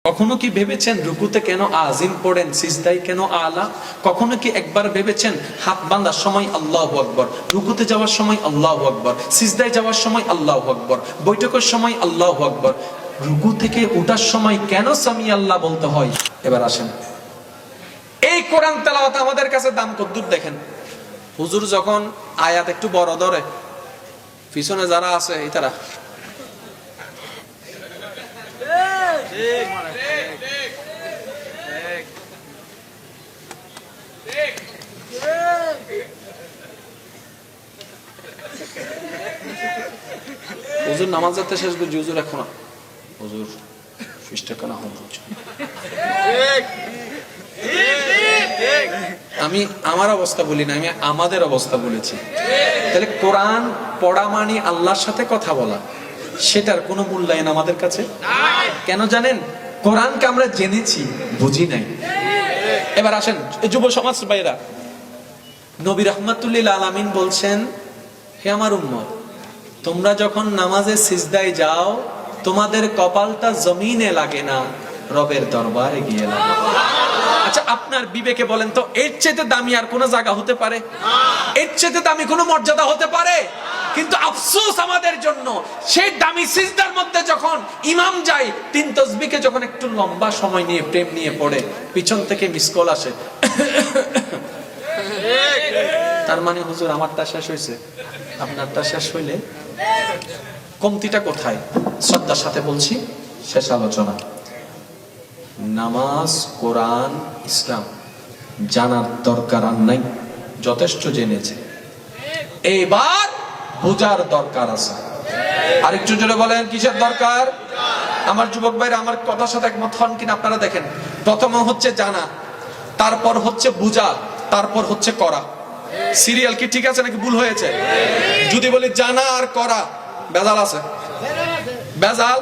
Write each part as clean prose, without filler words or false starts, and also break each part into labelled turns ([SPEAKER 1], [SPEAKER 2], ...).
[SPEAKER 1] কখনো কি ভেবেছেন রুকুতে কেন আজিম পড়েন, সিজদায় কেন আলা? কখনো কি একবার ভেবেছেন হাত বাঁধার সময় আল্লাহু আকবার, রুকুতে যাওয়ার সময় আল্লাহু আকবার, সিজদায় যাওয়ার সময় আল্লাহু আকবার, বৈঠকের সময় আল্লাহু আকবার, রুকু থেকে ওঠার সময় কেন সামি আল্লাহ বলতে হয়? এবার আসেন, এই কোরআন তেলাওয়াত আমাদের কাছে দাম কদ্দুর দেখেন। হুজুর যখন আয়াত একটু বড় ধরে, পিছনে যারা আছে এটারা হুজুর নামাজ যাতে শেষ করছি, হুজুর এখন হুজুর ফিসটা কেন হন? আমি আমার অবস্থা বলি না, আমি আমাদের অবস্থা বলেছি। তাহলে কোরআন পড়া মানে আল্লাহর সাথে কথা বলা, সেটার কোনো মূল্যায়ন আমাদের কাছে কেন জানেন? কোরআনকে আমরা জেনেছি, বুঝি নাই। এবার আসেন যুব সমাজ ভাইরা, নবী রাহমাতুল্লিল আলামিন বলছেন, হে আমার উম্মত, তোমরা যখন নামাজে সিজদায় যাও, তোমাদের কপালটা জমিনে লাগে না, রবের দরবারে গিয়ে লাগে। আচ্ছা, আপনার বিবেকে বলেন তো, এর চেয়ে দামি আর কোন জায়গা হতে পারে? এর চেয়ে দামি কোন মর্যাদা হতে পারে? কিন্তু আফসোস আমাদের জন্য, সেই দামি সিজদার মধ্যে যখন ইমাম যায়, তিন তাসবিহকে যখন একটু লম্বা সময় নিয়ে প্রেম নিয়ে পড়ে, পিছন থেকে মিস কল আসে, তার মানে হুজুর আমারটা শেষ হয়েছে, আপনারটা শেষ হইলে কমতিটা কোথায়? শ্রদ্ধার সাথে বলছি, শেষ আলোচনা, নামাজ, কোরআন, ইসলাম জানার দরকার আর নাই, যথেষ্ট জেনেছে, এইবার বোঝার দরকার আছে। আরেকটু জোরে বলেন, কিসের দরকার? আমার যুবক ভাইরা আমার কথার সাথে একমত হন কিনা আপনারা দেখেন। প্রথম হচ্ছে জানা, তারপর হচ্ছে বুঝা, তারপর হচ্ছে করা। সিরিয়াল কি ঠিক আছে নাকি ভুল হয়েছে? যদি বলি জানা আর করা, বেজাল আছে? বেজাল?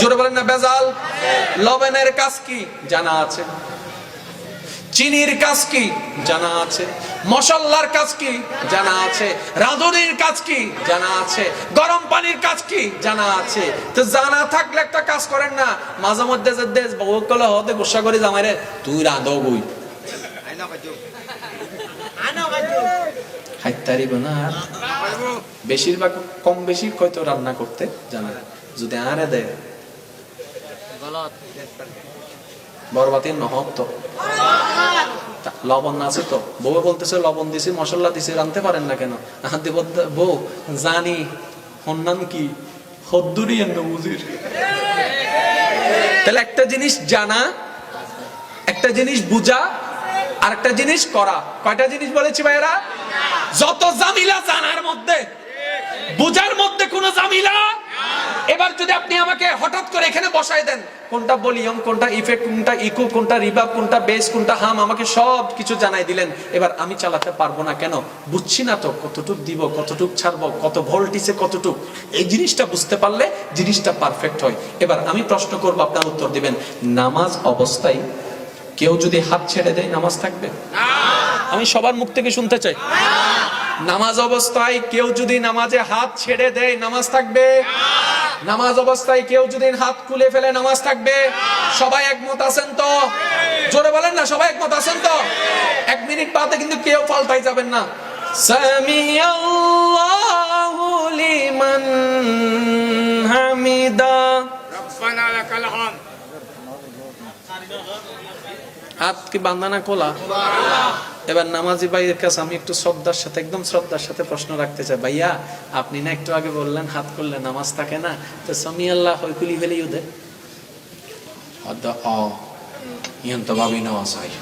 [SPEAKER 1] জোরে বলেন না বেজাল। লবণের কাজ কি? জানা আছে। চিনির কাজ কি? জানা আছে। মশলার কাজ কি? জানা আছে। রাঁধুনির কাজ কি? জানা আছে। গরম পানির কাজ কি? জানা আছে। তো জানা থাকলে একটা কাজ করেন না, মাঝে মধ্যে যে দেশ বউকলে হতে গোসা করে জামাইরে, তুই রাঁধো বই বেশিরভাগ কম বেশি হয়তো রান্না করতে জানা, যদি আরে দেয় বরবাতির নহব তো লবণ আছে তো, বউ বলতেছে লবণ দিছি, মশলা দিছি, রাঁধতে পারেন না কেন? বউ জানি হন্নান কি হদ্দুরি বুঝির। তাহলে একটা জিনিস জানা, একটা জিনিস বুঝা, আর একটা জিনিস করা। কয়টা জিনিস বলেছি ভাইরা? যত জামিলা জানার মধ্যে, বুঝার মধ্যে কোনো জামিলা। এবার যদি আপনি আমাকে হঠাৎ করে এখানে বসায় দেন, কোনটা ভলিউম, কোনটা ইফেক্ট, কোনটা ইকো, কোনটা রিভার্ব, কোনটা বেস, কোনটা হাম, আমাকে সব কিছু জানাই দিলেন, এবার আমি চালাতে পারবো না কেন? বুঝছি না তো, কতটুক দিব, কতটুক ছাড়বো, কত ভোল্টেজে কতটুক। এই জিনিসটা বুঝতে পারলে জিনিসটা পারফেক্ট হয়। এবার আমি প্রশ্ন করবো, আপনার উত্তর দিবেন। নামাজ অবস্থায় কেউ যদি হাত ছেড়ে দেয়, নামাজ থাকবে? আমি সবার মুখ থেকে শুনতে চাই। নামাজ অবস্থায় কেউ যদি নামাজে হাত ছেড়ে দেয়, নামাজ থাকবে? নামাজ অবস্থায় কেউ যদি হাত খুলে ফেলে, নামাজ থাকবে? সবাই একমত আছেন তো? জোরে বলেন না, সবাই একমত আছেন তো? এক মিনিট বাদে কিন্তু কেউ পাল্টাই যাবেন না। সামিআল্লাহু লিমান হামিদা, রব্বানা লাকাল হামদ। হাত কি বান্দানা কোলা? এবার নামাজি ভাইয়ের কাছে আমি একটু শ্রদ্ধার সাথে, একদম শ্রদ্ধার সাথে প্রশ্ন রাখতে চাই। ভাইয়া, আপনি না একটু আগে বললেন হাত করলে নামাজ থাকে না, তো সামি আল্লাহ হয় কুলি ফেলে ইউদে তো ভাবি নামাজ হয়।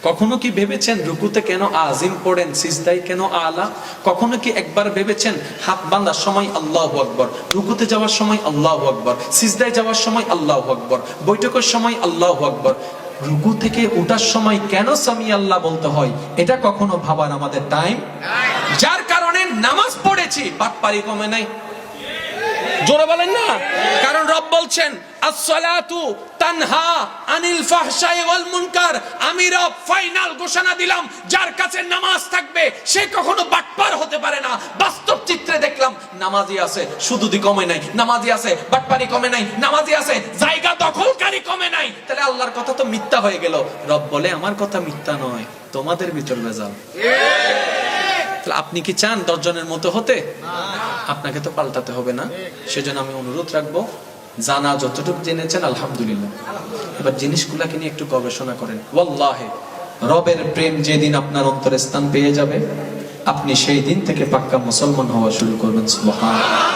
[SPEAKER 1] কখনো কি ভেবেছেন রুকুতে কেন আজিম পড়েন, সিজদায় কেন আলা? কখনো কি একবার ভেবেছেন হাত বাঁধার সময় আল্লাহু আকবার, রুকুতে যাওয়ার সময় আল্লাহু আকবার, সিজদায় যাওয়ার সময় আল্লাহু আকবার, বৈঠকের সময় আল্লাহু আকবার, রুকু থেকে ওঠার সময় কেন সামি আল্লাহ বলতে হয়? এটা কখনো ভাবার আমাদের টাইম? যার কারণে নামাজ পড়েছি, বাটপারি কমে নাই। জোরে বলেন না, কারণ রব বলছেন আসসালাতু তানহা আনিল ফাহশাই ওয়াল মুনকার। আমি রব ফাইনাল ঘোষণা দিলাম, যার কাছে নামাজ থাকবে সে কখনো বাটপার হতে পারে না। বাস্তব চিত্রে দেখলাম নামাজি আছে, সুদুদি কমে নাই, নামাজি আছে, বাটপারি কমে নাই, নামাজি আছে, জায়গা দখল কথা তো মিথ্যা হয়ে গেল। রব বলে আমার কথা মিথ্যা নয়, তোমাদের ভিতর ভেজাল। তাহলে আপনি কি চান 10 জনের মতো হতে? আপনাকে তো পাল্টাতে হবে না। সেজন্য আমি অনুরোধ রাখবো, জানা যতটুকু জেনেছেন আলহামদুলিল্লাহ, এবার জিনিসগুলাকে নিয়ে একটু গবেষণা করেন। ওয়াল্লাহি রবের প্রেম যেদিন আপনার অন্তরে স্থান পেয়ে যাবে, আপনি সেই দিন থেকে পাক্কা মুসলমান হওয়া শুরু করবেন। সুবহানাল্লাহ।